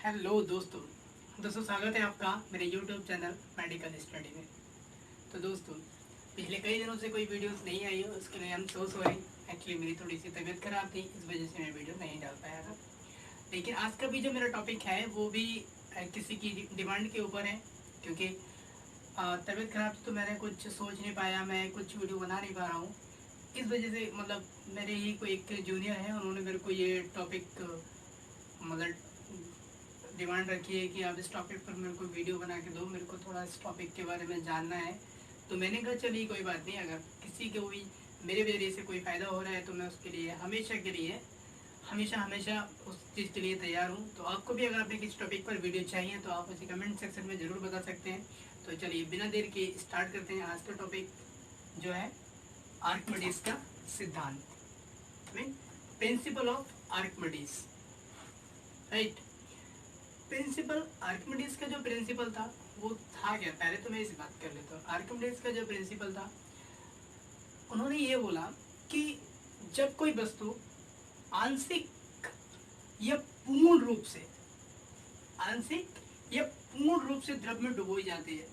Hello दोस्तों स्वागत है आपका मेरे यूट्यूब चैनल मेडिकल स्टडी में। तो दोस्तों, पिछले कई दिनों से कोई वीडियोस नहीं आई हो, उसके लिए हम सो सॉरी। एक्चुअली मेरी थोड़ी सी तबीयत खराब थी, इस वजह से मैं वीडियो नहीं डाल पाया था। लेकिन आज का भी जो मेरा टॉपिक है वो भी किसी की डिमांड के ऊपर है, क्योंकि तबीयत खराब थी तो मैंने कुछ सोच नहीं पाया, मैं कुछ वीडियो बना नहीं पा रहा हूँ। इस वजह से मतलब मेरे ही कोई एक जूनियर है, उन्होंने मेरे को ये टॉपिक मतलब डिमांड रखी है कि आप इस टॉपिक पर मेरे को वीडियो बना के दो, मेरे को थोड़ा इस टॉपिक के बारे में जानना है। तो मैंने कहा चलिए कोई बात नहीं, अगर किसी को भी मेरे जरिए से कोई फ़ायदा हो रहा है तो मैं उसके लिए हमेशा के लिए हमेशा उस चीज़ के लिए तैयार हूँ। तो आपको भी अगर आपने किसी टॉपिक पर वीडियो चाहिए तो आप मुझे कमेंट सेक्शन में ज़रूर बता सकते हैं। तो चलिए बिना देर के स्टार्ट करते हैं आज का टॉपिक, जो है आर्किमिडीज का सिद्धांत, mean principle of Archimedes. Right. Principle Archimedes का जो प्रिंसिपल था वो था क्या, पहले तो मैं इस बात कर लेता हूँ। आर्किमिडीज का जो प्रिंसिपल था, उन्होंने ये बोला कि जब कोई वस्तु आंशिक या पूर्ण रूप से द्रव में डुबोई जाती है,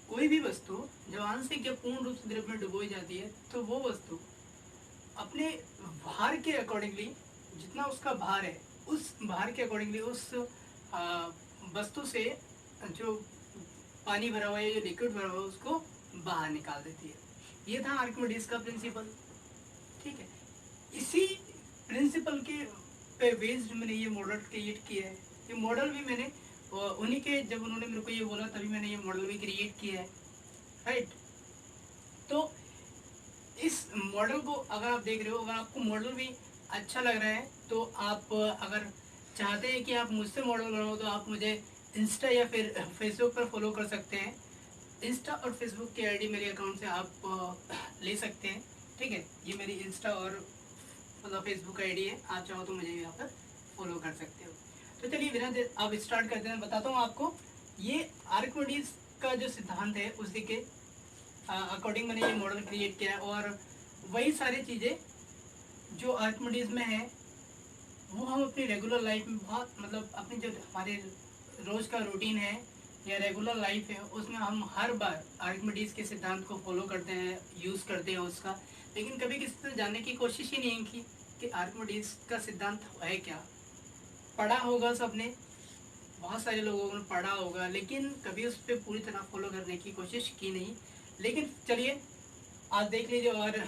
कोई भी वस्तु जब आंशिक या पूर्ण रूप से द्रव में डुबोई जाती है तो वो वस्तु अपने भार के अकॉर्डिंगली, जितना उसका भार है उस भार के अकॉर्डिंगली उस वस्तु से जो पानी भरा हुआ है, जो लिक्विड भरा हुआ है, उसको बाहर निकाल देती है। ये था आर्किमिडीज का प्रिंसिपल। ठीक है। इसी प्रिंसिपल के पे बेस्ड मैंने ये मॉडल क्रिएट किया है। ये मॉडल भी मैंने उन्हीं के, जब उन्होंने मेरे को ये बोला तभी मैंने ये मॉडल भी क्रिएट किया है। राइट। तो इस मॉडल को अगर आप देख रहे हो, अगर आपको मॉडल भी अच्छा लग रहा है तो आप अगर चाहते हैं कि आप मुझसे मॉडल बनाओ तो आप मुझे इंस्टा या फिर फेसबुक पर फॉलो कर सकते हैं। इंस्टा और फेसबुक की आईडी मेरे अकाउंट से आप ले सकते हैं। ठीक है, ये मेरी इंस्टा और मतलब फेसबुक आईडी है, आप चाहो तो मुझे यहाँ पर फॉलो कर सकते हो। तो चलिए बिना देर अब स्टार्ट करते हैं। बताता हूँ आपको ये आर्किमिडीज का जो सिद्धांत है उसी के अकॉर्डिंग मैंने ये मॉडल क्रिएट किया है, और वही सारी चीज़ें जो आर्किमिडीज में है वो हम अपनी रेगुलर लाइफ में बहुत मतलब अपनी जो हमारे रोज़ का रूटीन है या रेगुलर लाइफ है उसमें हम हर बार आर्किमिडीज के सिद्धांत को फॉलो करते हैं, यूज़ करते हैं उसका। लेकिन कभी किसी से जानने की कोशिश ही नहीं की कि आर्किमिडीज का सिद्धांत है क्या। पढ़ा होगा सबने, बहुत सारे लोगों ने पढ़ा होगा, लेकिन कभी उस पर पूरी तरह फॉलो करने की कोशिश की नहीं। लेकिन चलिए आज देख लीजिए, और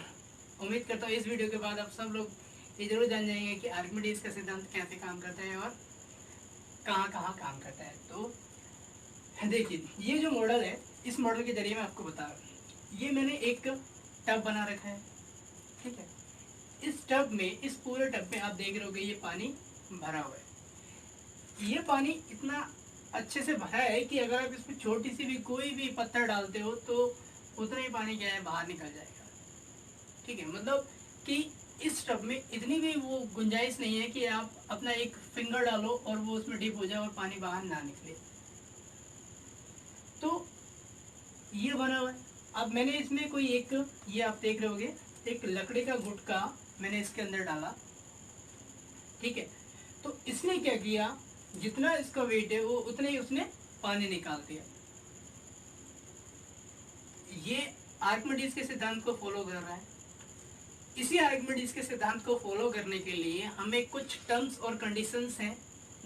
उम्मीद करता हूँ इस वीडियो के बाद आप सब लोग ये जरूर जान जाएंगे कि आर्किमिडीज का सिद्धांत कैसे काम करता है और कहाँ कहाँ काम करता है। तो देखिए ये जो मॉडल है, इस मॉडल के जरिए मैं आपको बता रहा हूँ। ये मैंने एक टब बना रखा है। ठीक है। इस टब में, इस पूरे टब में आप देख रहे होगे ये पानी भरा हुआ है। ये पानी इतना अच्छे से भरा है कि अगर आप इसमें छोटी सी भी कोई भी पत्थर डालते हो तो उतना ही पानी क्या है बाहर निकल जाएगा। ठीक है, मतलब कि इस टब में इतनी भी वो गुंजाइश नहीं है कि आप अपना एक फिंगर डालो और वो उसमें डिप हो जाए और पानी बाहर ना निकले। तो ये बना हुआ है। अब मैंने इसमें कोई एक, ये आप देख रहे होगे, एक लकड़ी का गुटका मैंने इसके अंदर डाला। ठीक है। तो इसने क्या किया, जितना इसका वेट है वो उतने ही उसने पानी निकाल दिया। ये आर्किमिडीज के सिद्धांत को फॉलो कर रहा है। इसी आर्किमिडीज के सिद्धांत को फॉलो करने के लिए हमें कुछ टर्म्स और कंडीशंस हैं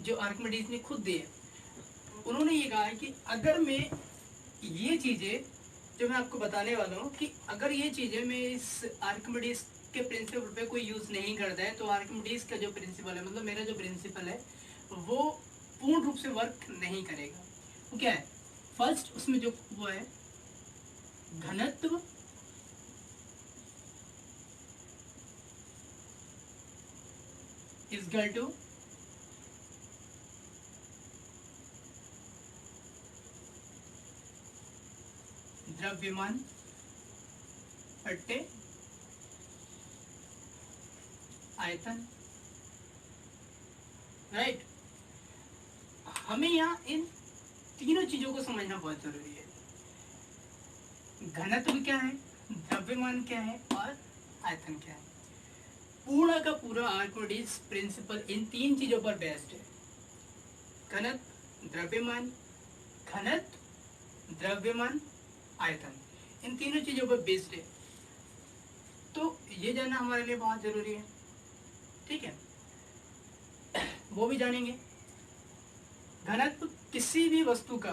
जो आर्किमिडीज ने खुद दिए। उन्होंने ये कहा है कि अगर मैं ये चीज़ें जो मैं आपको बताने वाला हूँ कि अगर ये चीज़ें मैं इस आर्किमिडीज के प्रिंसिपल पे कोई यूज़ नहीं करता है तो आर्किमिडीज का जो प्रिंसिपल है, मतलब मेरा जो प्रिंसिपल है, वो पूर्ण रूप से वर्क नहीं करेगा। वो क्या है, फर्स्ट उसमें जो वो है घनत्व इज इक्वल टू द्रव्यमान बट्टे आयतन। राइट। हमें यहाँ इन तीनों चीजों को समझना बहुत जरूरी है। घनत्व क्या है, द्रव्यमान क्या है और आयतन क्या है। पूरा का पूरा आर्किमिडीज प्रिंसिपल इन तीन चीजों पर बेस्ड है। घनत्व, द्रव्यमान, घनत्व, द्रव्यमान, आयतन, इन तीनों चीजों पर बेस्ड है। तो ये जानना हमारे लिए बहुत जरूरी है, ठीक है। वो भी जानेंगे। घनत्व किसी भी वस्तु का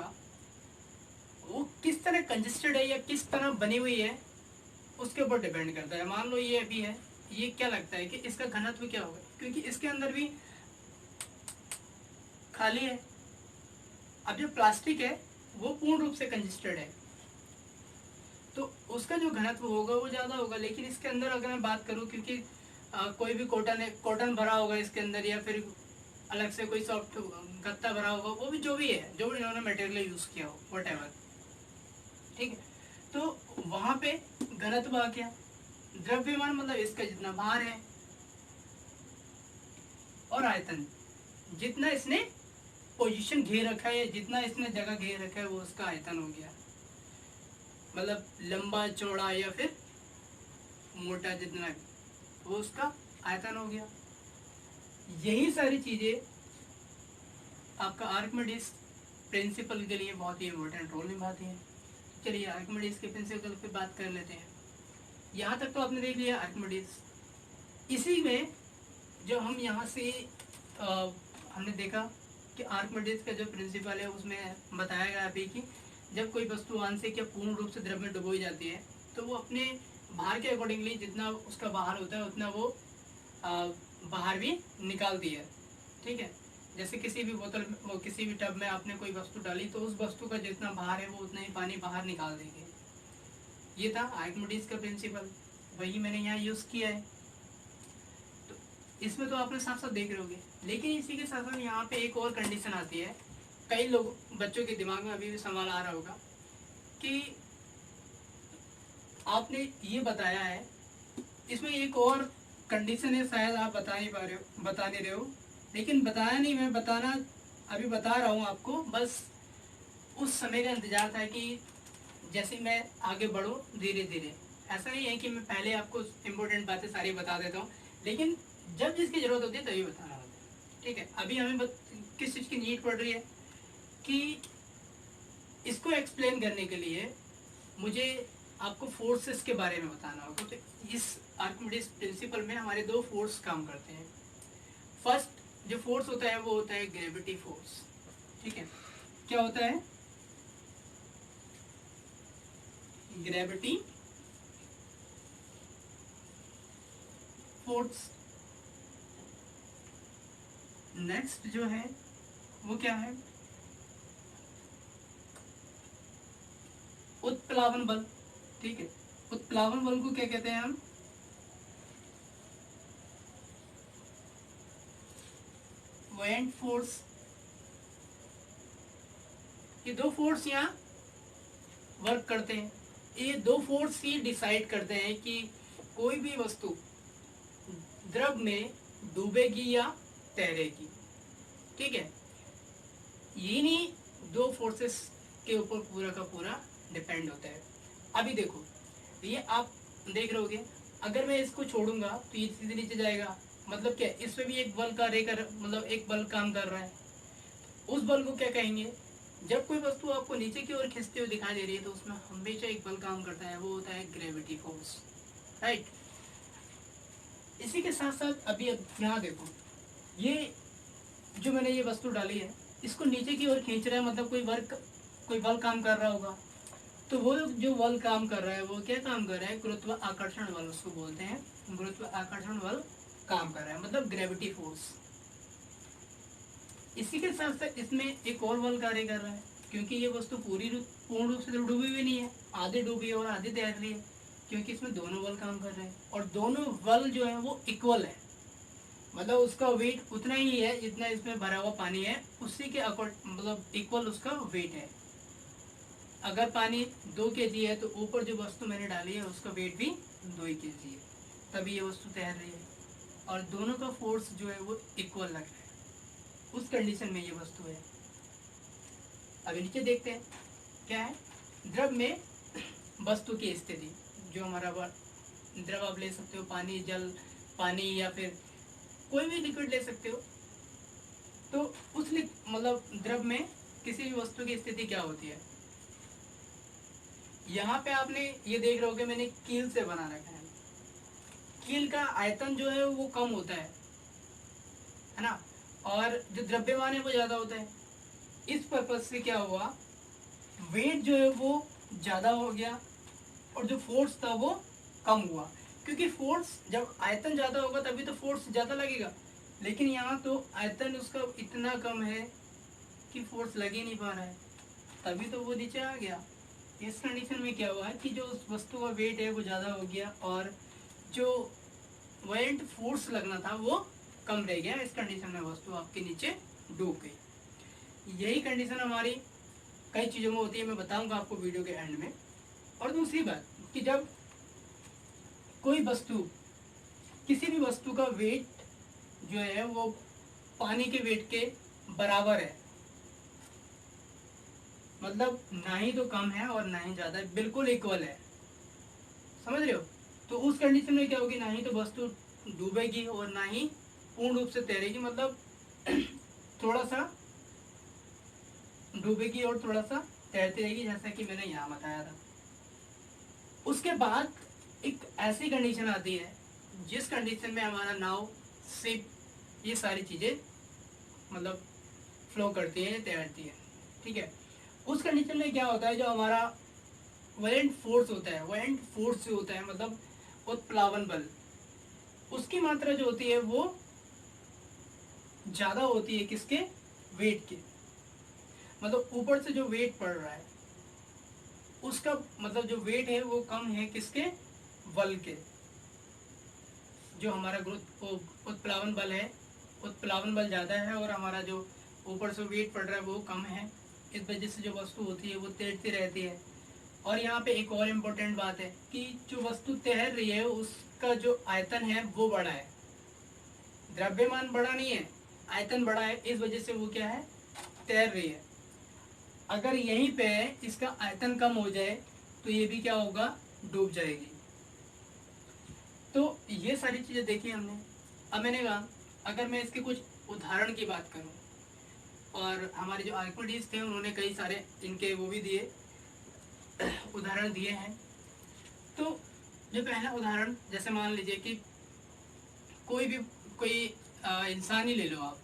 वो किस तरह कंजेस्टेड है या किस तरह बनी हुई है उसके ऊपर डिपेंड करता है। मान लो ये अभी है, ये क्या लगता है कि इसका घनत्व क्या होगा, क्योंकि इसके अंदर भी खाली है। अब जो प्लास्टिक है वो पूर्ण रूप से कंजेस्टेड है, तो उसका जो घनत्व होगा वो ज़्यादा होगा। लेकिन इसके अंदर अगर मैं बात करूँ, क्योंकि कोई भी कॉटन भरा होगा इसके अंदर, या फिर अलग से कोई सॉफ्ट गत्ता भरा होगा, वो भी जो भी है, जो भी इन्होंने मटेरियल यूज़ किया हो, व्हाटएवर, ठीक है। तो वहाँ पे घनत्व आ गया। द्रव्यमान मतलब इसका जितना भार है, और आयतन जितना इसने पोजीशन घेर रखा है, जितना इसने जगह घेर रखा है, वो उसका आयतन हो गया। मतलब लंबा चौड़ा या फिर मोटा जितना भी, वो उसका आयतन हो गया। यही सारी चीजें आपका आर्किमिडीज प्रिंसिपल के लिए बहुत ही इम्पोर्टेंट रोल निभाती हैं। चलिए आर्किमिडीज के प्रिंसिपल पे बात कर लेते हैं। यहाँ तक तो आपने देख लिया आर्किमिडीज। इसी में जो हम यहाँ से हमने देखा कि आर्किमिडीज का जो प्रिंसिपल है उसमें बताया गया अभी कि जब कोई वस्तु आंशिक या पूर्ण रूप से द्रव में डुबोई जाती है तो वो अपने भार के अकॉर्डिंगली जितना उसका बाहर होता है उतना वो बाहर भी निकालती है, ठीक है। जैसे किसी भी बोतल में, किसी भी टब में आपने कोई वस्तु डाली तो उस वस्तु का जितना भार है वो उतना ही पानी बाहर निकाल देंगे। ये था आर्किमिडीज का प्रिंसिपल, वही मैंने यहाँ यूज़ किया है। तो इसमें तो आपने साफ साफ देख रहे होगे। लेकिन इसी के साथ साथ यहाँ पे एक और कंडीशन आती है, कई लोग बच्चों के दिमाग में अभी भी सवाल आ रहा होगा कि आपने ये बताया है, इसमें एक और कंडीशन है, शायद आप बता नहीं रहे हो, लेकिन बताया नहीं, मैं अभी बता रहा हूँ आपको। बस उस समय का इंतजार था कि जैसे मैं आगे बढ़ूँ धीरे धीरे। ऐसा नहीं है कि मैं पहले आपको इम्पोर्टेंट बातें सारी बता देता हूँ, लेकिन जब जिसकी जरूरत होती है तभी बताना होता है, ठीक है। अभी हमें किस चीज़ की नीड पड़ रही है कि इसको एक्सप्लेन करने के लिए मुझे आपको फोर्सेस के बारे में बताना होगा। तो इस आर्किमिडीज प्रिंसिपल में हमारे दो फोर्स काम करते हैं। फर्स्ट जो फोर्स होता है वो होता है ग्रेविटी फोर्स, ठीक है। क्या होता है? Gravity force. नेक्स्ट जो है वो क्या है? उत्प्लावन बल, ठीक है। उत्प्लावन बल को क्या कहते हैं हम? बुयंट फोर्स। ये दो फोर्स यहाँ वर्क करते हैं। ये दो फोर्स ही डिसाइड करते हैं कि कोई भी वस्तु द्रव में डूबेगी या तैरेगी, ठीक है। इन्हीं दो फोर्सेस के ऊपर पूरा का पूरा डिपेंड होता है। अभी देखो, ये आप देख रहे होगे, अगर मैं इसको छोड़ूंगा तो ये सीधे नीचे जाएगा, मतलब क्या, इसमें भी एक बल कार्य कर, मतलब एक बल काम कर रहा है। उस बल को क्या कहेंगे? जब कोई वस्तु आपको नीचे की ओर खींचते हुए दिखाई दे रही है तो उसमें हमेशा एक बल काम करता है, वो होता है ग्रेविटी फोर्स, राइट। इसी के साथ साथ अभी अब यहाँ देखो, ये जो मैंने ये वस्तु डाली है इसको नीचे की ओर खींच रहा है, मतलब कोई बल काम कर रहा होगा। तो वो जो बल काम कर रहा है वो क्या काम कर रहा है? गुरुत्व आकर्षण बल उसको बोलते हैं। गुरुत्व आकर्षण बल काम कर रहा है, मतलब ग्रेविटी फोर्स। इसी के साथ साथ इसमें एक और बल कार्य कर रहा है, क्योंकि ये वस्तु पूर्ण रूप से तो डूबी हुई नहीं है, आधी डूबी है और आधी तैर रही है, क्योंकि इसमें दोनों बल काम कर रहे हैं और दोनों बल जो है वो इक्वल है। मतलब उसका वेट उतना ही है जितना इसमें भरा हुआ पानी है, उसी के मतलब इक्वल उसका वेट है। अगर पानी 2 kg है तो ऊपर जो वस्तु मैंने डाली है उसका वेट भी 2 kg है, तभी ये वस्तु तैर रही है और दोनों का फोर्स जो है वो इक्वल लग रहा है। उस कंडीशन में ये वस्तु है। अभी नीचे देखते हैं क्या है। द्रव में वस्तु की स्थिति, जो हमारा द्रव आप ले सकते हो, पानी, जल, पानी या फिर कोई भी लिक्विड ले सकते हो। तो उस मतलब द्रव में किसी भी वस्तु की स्थिति क्या होती है। यहाँ पे आपने ये देख रहे होगे मैंने कील से बना रखा है। कील का आयतन जो है वो कम होता है ना, और जो द्रव्यमान है वो ज्यादा होता है। इस पर्पज से क्या हुआ, वेट जो है वो ज्यादा हो गया और जो फोर्स था वो कम हुआ। क्योंकि फोर्स जब आयतन ज्यादा होगा तभी तो फोर्स ज्यादा लगेगा, लेकिन यहाँ तो आयतन उसका इतना कम है कि फोर्स लग ही नहीं पा रहा है, तभी तो वो नीचे आ गया। इस कंडीशन में क्या हुआ कि जो उस वस्तु का वेट है वो ज़्यादा हो गया और जो वायलेंट फोर्स लगना था वो कम रह गया। इस कंडीशन में वस्तु आपके नीचे डूब गई। यही कंडीशन हमारी कई चीज़ों में होती है, मैं बताऊंगा आपको वीडियो के एंड में। और दूसरी बात कि जब कोई वस्तु, किसी भी वस्तु का वेट जो है वो पानी के वेट के बराबर है, मतलब ना ही तो कम है और ना ही ज़्यादा है, बिल्कुल इक्वल है, समझ रहे हो। तो उस कंडीशन में क्या होगी, ना ही तो वस्तु डूबेगी और ना ही पूर्ण रूप से तैरेगी, मतलब थोड़ा सा डूबेगी और थोड़ा सा तैरती रहेगी, जैसा कि मैंने यहाँ बताया था। उसके बाद एक ऐसी कंडीशन आती है जिस कंडीशन में हमारा नाव, शिप, ये सारी चीज़ें मतलब फ्लो करती है, तैरती है, ठीक है। उस कंडीशन में क्या होता है, जो हमारा वायलेंट फोर्स होता है, वायलेंट फोर्स जो होता है मतलब उत्प्लावन बल, उसकी मात्रा जो होती है वो ज़्यादा होती है किसके, वेट के। मतलब ऊपर से जो वेट पड़ रहा है उसका मतलब जो वेट है वो कम है किसके, बल के। जो हमारा उत्प्लावन बल है, उत्प्लावन बल ज़्यादा है और हमारा जो ऊपर से वेट पड़ रहा है वो कम है। इस वजह से जो वस्तु होती है वो तैरती रहती है। और यहाँ पे एक और इम्पोर्टेंट बात है कि जो वस्तु तैर रही है उसका जो आयतन है वो बड़ा है, द्रव्यमान बड़ा नहीं है, आयतन बड़ा है, इस वजह से वो क्या है, तैर रही है। अगर यहीं पे इसका आयतन कम हो जाए तो ये भी क्या होगा, डूब जाएगी। तो ये सारी चीज़ें देखी हमने। अब मैंने कहा अगर मैं इसके कुछ उदाहरण की बात करूं, और हमारे जो आर्किमिडीज थे उन्होंने कई सारे इनके वो भी दिए, उदाहरण दिए हैं। तो जो पहला उदाहरण, जैसे मान लीजिए कि कोई इंसान ही ले लो आप,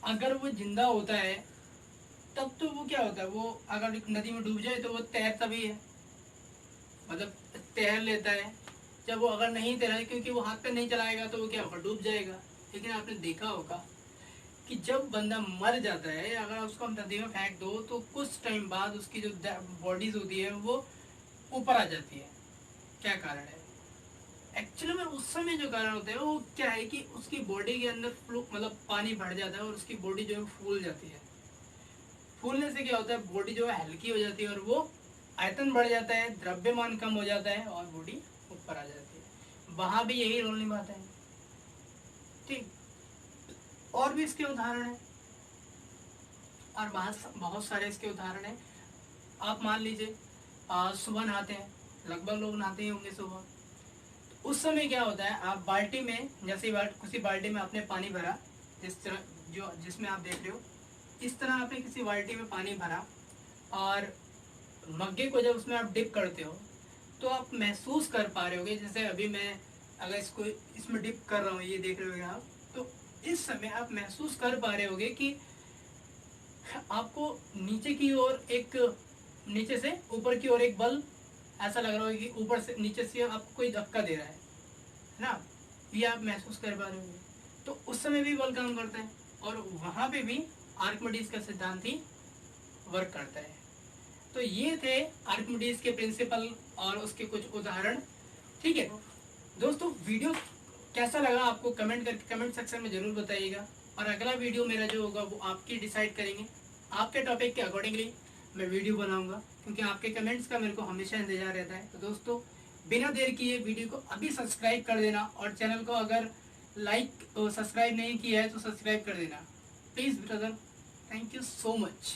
अगर वो जिंदा होता है तब तो वो क्या होता है, वो अगर नदी में डूब जाए तो वो तैरता भी है, मतलब तैर लेता है। जब वो अगर नहीं तैरा, क्योंकि वो हाथ पे नहीं चलाएगा तो वो क्या होगा, डूब जाएगा। लेकिन आपने देखा होगा कि जब बंदा मर जाता है, अगर उसको हम नदी में फेंक दो तो कुछ टाइम बाद उसकी जो बॉडीज होती है वो ऊपर आ जाती है। क्या कारण है, एक्चुअली में उस समय जो कारण होता है वो क्या है कि उसकी बॉडी के अंदर मतलब पानी भर जाता है और उसकी बॉडी जो है फूल जाती है। फूलने से क्या होता है, बॉडी जो है हल्की हो जाती है और वो आयतन बढ़ जाता है, द्रव्यमान कम हो जाता है और बॉडी ऊपर आ जाती है। वहां भी यही रोल निभाता है, ठीक। और भी इसके उदाहरण है, और बहुत सारे इसके उदाहरण है। आप मान लीजिए सुबह नहाते हैं, लगभग लोग नहाते ही होंगे सुबह। उस समय क्या होता है, आप बाल्टी में, जैसे किसी बाल्टी में आपने पानी भरा, जिस तरह जो जिसमें आप देख रहे हो, इस तरह आपने किसी बाल्टी में पानी भरा और मग्गे को जब उसमें आप डिप करते हो तो आप महसूस कर पा रहे होगे, जैसे अभी मैं अगर इसको इसमें डिप कर रहा हूँ, ये देख रहे होगे आप, तो इस समय आप महसूस कर पा रहे होगे कि आपको नीचे की ओर एक, नीचे से ऊपर की ओर एक बल ऐसा लग रहा है कि ऊपर से नीचे से आपको कोई धक्का दे रहा है ना, ये आप महसूस कर पा रहे होंगे। तो उस समय भी बल काम करता है और वहाँ पे भी आर्किमिडीज का सिद्धांत ही वर्क करता है। तो ये थे आर्किमिडीज के प्रिंसिपल और उसके कुछ उदाहरण, ठीक है दोस्तों। वीडियो कैसा लगा आपको कमेंट करके कमेंट सेक्शन में जरूर बताइएगा, और अगला वीडियो मेरा जो होगा वो आपकी डिसाइड करेंगे, आपके टॉपिक के अकॉर्डिंगली मैं वीडियो बनाऊंगा, क्योंकि आपके कमेंट्स का मेरे को हमेशा इंतजार रहता है। तो दोस्तों बिना देर किए वीडियो को अभी सब्सक्राइब कर देना, और चैनल को अगर सब्सक्राइब नहीं किया है तो सब्सक्राइब कर देना please brother. Thank you so much.